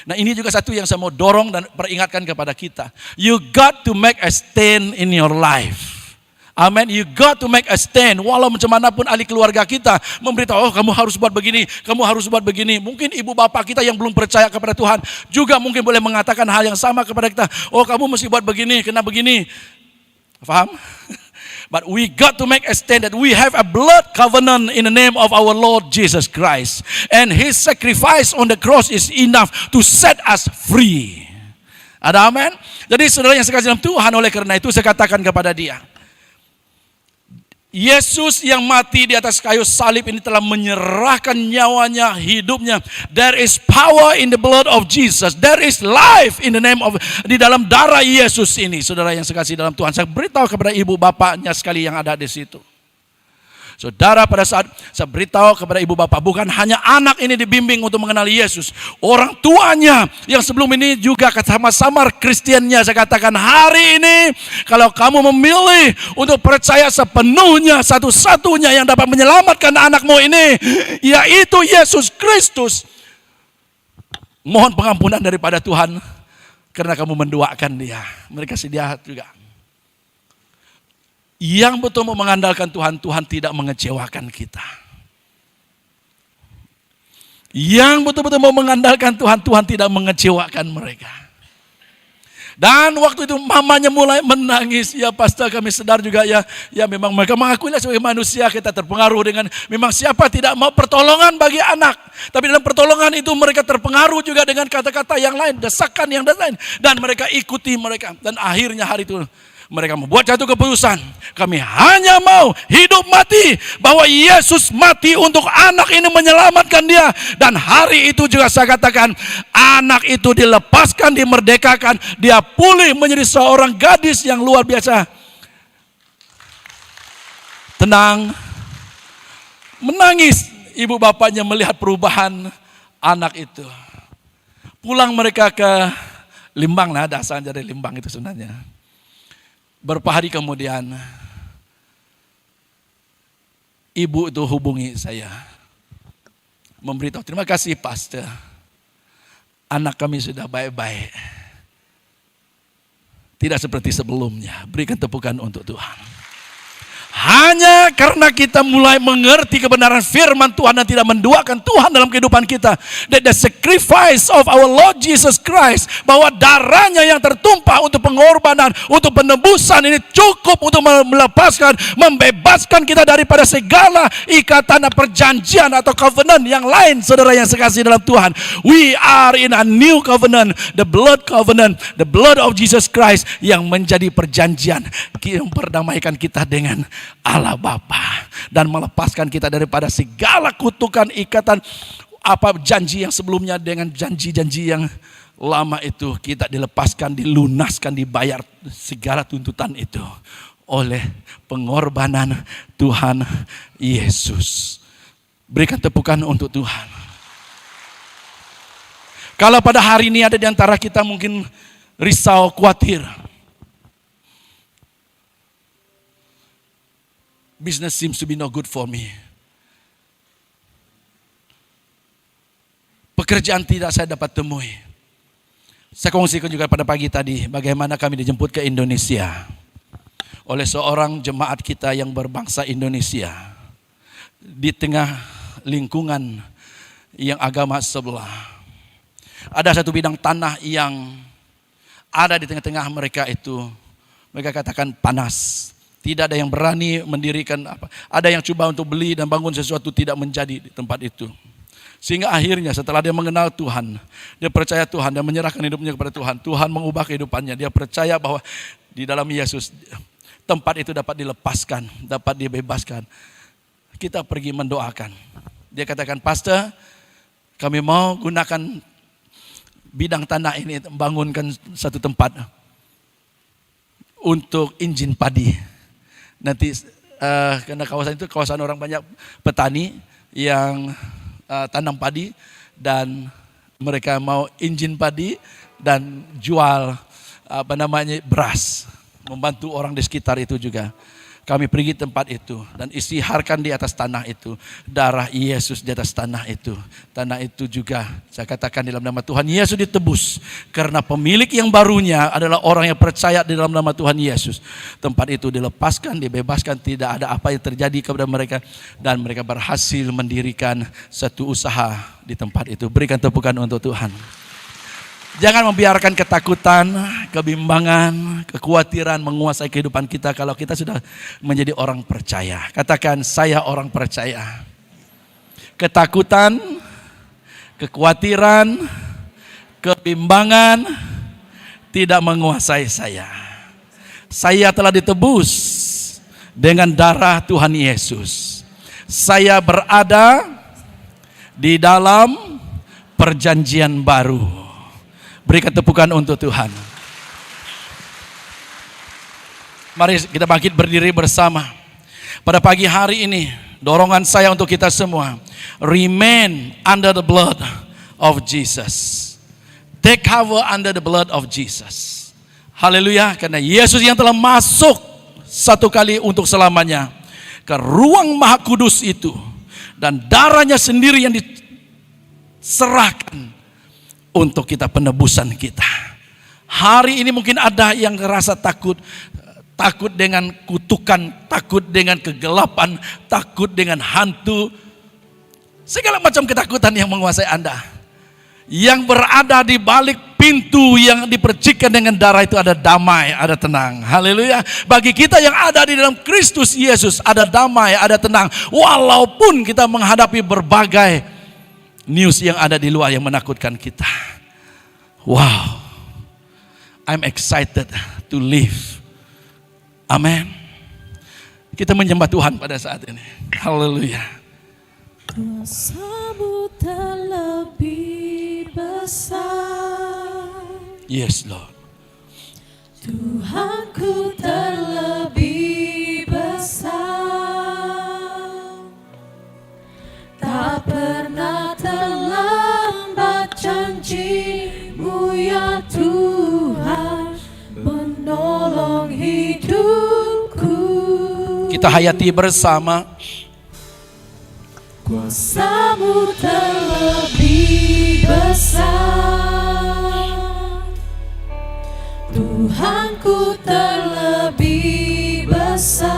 Nah, ini juga satu yang saya mau dorong dan peringatkan kepada kita. You got to make a stand in your life. Amen. You got to make a stand. Walau macam mana pun ahli keluarga kita memberitahu, oh kamu harus buat begini, kamu harus buat begini. Mungkin ibu bapak kita yang belum percaya kepada Tuhan juga mungkin boleh mengatakan hal yang sama kepada kita. Oh kamu mesti buat begini, kena begini. Faham? But we got to make a stand that we have a blood covenant in the name of our Lord Jesus Christ. And His sacrifice on the cross is enough to set us free. Ada amin? Jadi saudara yang sekasih dalam Tuhan, oleh karena itu saya katakan kepada dia, Yesus yang mati di atas kayu salib ini telah menyerahkan nyawanya, hidupnya. There is power in the blood of Jesus. There is life in the name of, di dalam darah Yesus ini. Saudara yang sekasih dalam Tuhan, saya beritahu kepada ibu bapaknya sekali yang ada di situ. Saudara, pada saat saya beritahu kepada ibu bapak, bukan hanya anak ini dibimbing untuk mengenal Yesus, orang tuanya yang sebelum ini juga sama-sama Kristiannya, saya katakan hari ini kalau kamu memilih untuk percaya sepenuhnya, satu-satunya yang dapat menyelamatkan anakmu ini yaitu Yesus Kristus, mohon pengampunan daripada Tuhan karena kamu mendoakan dia. Mereka sedia juga. Yang betul mau mengandalkan Tuhan, Tuhan tidak mengecewakan kita. Yang betul-betul mau mengandalkan Tuhan, Tuhan tidak mengecewakan mereka. Dan waktu itu mamanya mulai menangis. Ya pastor, kami sedar juga ya memang mereka mengakuilah sebagai manusia kita terpengaruh dengan, memang siapa tidak mau pertolongan bagi anak. Tapi dalam pertolongan itu mereka terpengaruh juga dengan kata-kata yang lain, desakan yang lain. Dan mereka ikuti mereka. Dan akhirnya hari itu mereka membuat satu keputusan. Kami hanya mau hidup mati. Bahwa Yesus mati untuk anak ini, menyelamatkan dia. Dan hari itu juga saya katakan, anak itu dilepaskan, dimerdekakan. Dia pulih menjadi seorang gadis yang luar biasa. Tenang. Menangis ibu bapaknya melihat perubahan anak itu. Pulang mereka ke Limbang. Nah, dasar dari Limbang itu sebenarnya. Beberapa hari kemudian, ibu itu hubungi saya. Memberitahu, terima kasih pastor. Anak kami sudah baik-baik. Tidak seperti sebelumnya. Berikan tepukan untuk Tuhan. Hanya karena kita mulai mengerti kebenaran firman Tuhan dan tidak menduakan Tuhan dalam kehidupan kita. That the sacrifice of our Lord Jesus Christ, bahwa darahnya yang tertumpah untuk pengorbanan, untuk penebusan ini cukup untuk melepaskan, membebaskan kita daripada segala ikatan perjanjian atau covenant yang lain. Saudara yang sekasih dalam Tuhan, we are in a new covenant, the blood covenant, the blood of Jesus Christ yang menjadi perjanjian yang memperdamaikan kita dengan Allah Bapa dan melepaskan kita daripada segala kutukan, ikatan, janji yang sebelumnya dengan janji-janji yang lama itu. Kita dilepaskan, dilunaskan, dibayar segala tuntutan itu oleh pengorbanan Tuhan Yesus. Berikan tepukan untuk Tuhan. Kalau pada hari ini ada di antara kita mungkin risau, khawatir, business seems to be no good for me. Pekerjaan tidak saya dapat temui. Saya kongsikan juga pada pagi tadi bagaimana kami dijemput ke Indonesia oleh seorang jemaat kita yang berbangsa Indonesia. Di tengah lingkungan yang agama sebelah. Ada satu bidang tanah yang ada di tengah-tengah mereka itu. Mereka katakan panas. Tidak ada yang berani mendirikan apa. Ada yang coba untuk beli dan bangun sesuatu, tidak menjadi di tempat itu. Sehingga akhirnya setelah dia mengenal Tuhan, dia percaya Tuhan dan menyerahkan hidupnya kepada Tuhan. Tuhan mengubah kehidupannya. Dia percaya bahwa di dalam Yesus tempat itu dapat dilepaskan, dapat dibebaskan. Kita pergi mendoakan. Dia katakan, pastor, kami mau gunakan bidang tanah ini membangunkan satu tempat untuk injin padi. Nanti karena kawasan itu kawasan orang banyak petani yang tanam padi dan mereka mau injin padi dan jual beras, membantu orang di sekitar itu juga. Kami pergi tempat itu dan istiharkan di atas tanah itu darah Yesus di atas tanah itu. Tanah itu juga saya katakan dalam nama Tuhan Yesus ditebus karena pemilik yang barunya adalah orang yang percaya di dalam nama Tuhan Yesus. Tempat itu dilepaskan, dibebaskan, tidak ada apa yang terjadi kepada mereka dan mereka berhasil mendirikan satu usaha di tempat itu. Berikan tepukan untuk Tuhan. Jangan membiarkan ketakutan, kebimbangan, kekhawatiran menguasai kehidupan kita kalau kita sudah menjadi orang percaya. Katakan, saya orang percaya. Ketakutan, kekhawatiran, kebimbangan tidak menguasai saya. Saya telah ditebus dengan darah Tuhan Yesus. Saya berada di dalam perjanjian baru. Berikan tepukan untuk Tuhan. Mari kita bangkit berdiri bersama. Pada pagi hari ini, dorongan saya untuk kita semua, remain under the blood of Jesus. Take cover under the blood of Jesus. Haleluya, karena Yesus yang telah masuk satu kali untuk selamanya ke ruang Maha Kudus itu, dan darahnya sendiri yang diserahkan untuk kita penebusan kita. Hari ini mungkin ada yang ngerasa takut. Takut dengan kutukan, takut dengan kegelapan, takut dengan hantu. Segala macam ketakutan yang menguasai Anda. Yang berada di balik pintu yang dipercikkan dengan darah itu ada damai, ada tenang. Haleluya. Bagi kita yang ada di dalam Kristus Yesus ada damai, ada tenang. Walaupun kita menghadapi berbagai news yang ada di luar yang menakutkan kita. Wow, I'm excited to live. Amin. Kita menyembah Tuhan pada saat ini. Haleluya. Kuasa-Mu terlebih besar. Yes, Lord. Tuhanku terlebih besar. Tak pernah terlambat janji-Mu ya Tuhan, menolong hidupku. Kita hayati bersama. Kuasa-Mu terlebih besar. Tuhanku terlebih besar.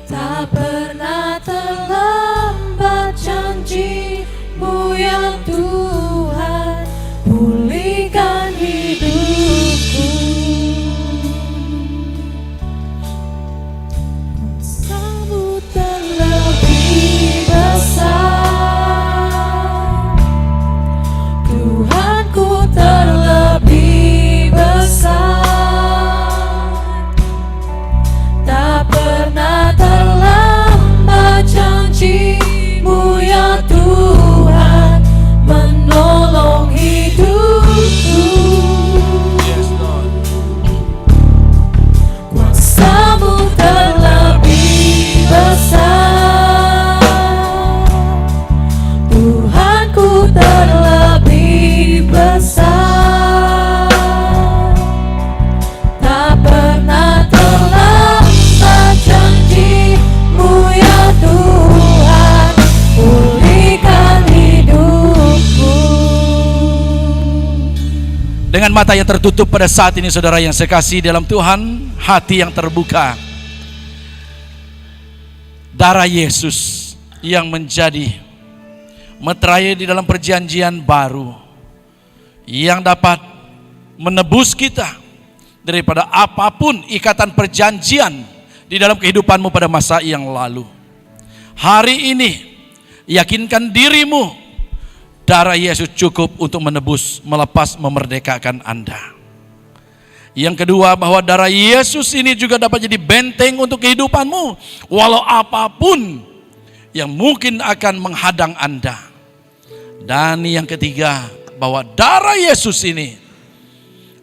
Tak pernah terlambat janji-Mu ya Tuhan, pulihkan hidupku. Kuasa-Mu terlebih besar. Tuhanku terlebih besar. Tak pernah terlambat janji-Mu ya Tuhan, menolong hidupku. Yes, Lord. Kuasa-Mu terlebih besar. Tuhanku terlebih besar. Tak pernah terlambat janji-Mu ya Tuhan, pulihkan hidupku. Dengan mata yang tertutup pada saat ini, saudara yang saya kasih dalam Tuhan, hati yang terbuka. Darah Yesus yang menjadi meterai di dalam perjanjian baru yang dapat menebus kita daripada apapun ikatan perjanjian di dalam kehidupanmu pada masa yang lalu. Hari ini yakinkan dirimu, darah Yesus cukup untuk menebus, melepas, memerdekakan Anda. Yang kedua, bahwa darah Yesus ini juga dapat jadi benteng untuk kehidupanmu, walau apapun yang mungkin akan menghadang Anda. Dan yang ketiga, bahwa darah Yesus ini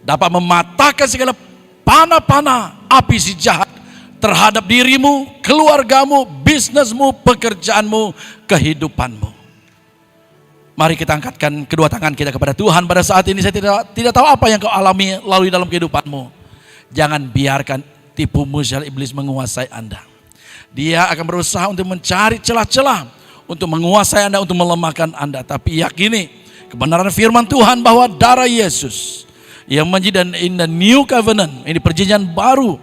dapat mematahkan segala panah-panah api si jahat terhadap dirimu, keluargamu, bisnismu, pekerjaanmu, kehidupanmu. Mari kita angkatkan kedua tangan kita kepada Tuhan pada saat ini. Saya tidak tahu apa yang kau alami lalui dalam kehidupanmu. Jangan biarkan tipu musnah iblis menguasai Anda. Dia akan berusaha untuk mencari celah-celah untuk menguasai Anda, untuk melemahkan Anda. Tapi yakini kebenaran firman Tuhan bahwa darah Yesus yang menjadi in the new covenant, ini perjanjian baru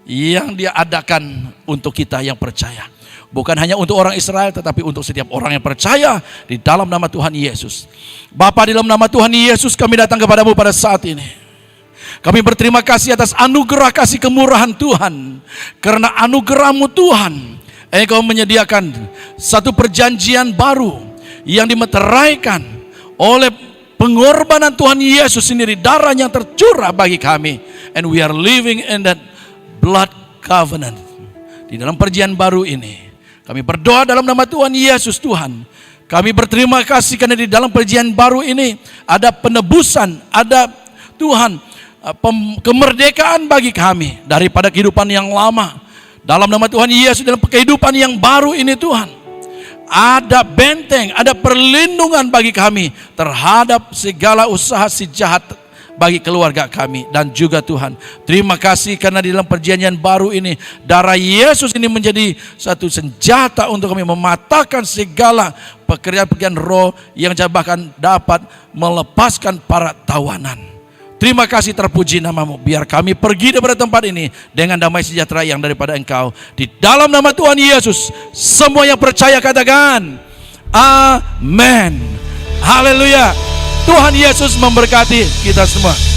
yang dia adakan untuk kita yang percaya. Bukan hanya untuk orang Israel, tetapi untuk setiap orang yang percaya di dalam nama Tuhan Yesus. Bapa, di dalam nama Tuhan Yesus kami datang kepadamu pada saat ini. Kami berterima kasih atas anugerah kasih kemurahan Tuhan. Karena anugerah-Mu Tuhan, Engkau menyediakan satu perjanjian baru yang dimeteraikan oleh pengorbanan Tuhan Yesus sendiri, darah yang tercurah bagi kami. And we are living in that blood covenant. Di dalam perjanjian baru ini kami berdoa dalam nama Tuhan Yesus. Tuhan, kami berterima kasih karena di dalam perjanjian baru ini ada penebusan, ada Tuhan kemerdekaan bagi kami daripada kehidupan yang lama. Dalam nama Tuhan Yesus, dalam kehidupan yang baru ini Tuhan, ada benteng, ada perlindungan bagi kami terhadap segala usaha si jahat bagi keluarga kami. Dan juga Tuhan, terima kasih karena di dalam perjanjian baru ini darah Yesus ini menjadi satu senjata untuk kami mematahkan segala pekerjaan-pekerjaan roh yang bahkan dapat melepaskan para tawanan. Terima kasih, terpuji nama-Mu. Biar kami pergi daripada tempat ini dengan damai sejahtera yang daripada Engkau. Di dalam nama Tuhan Yesus, semua yang percaya katakan amin. Haleluya. Tuhan Yesus memberkati kita semua.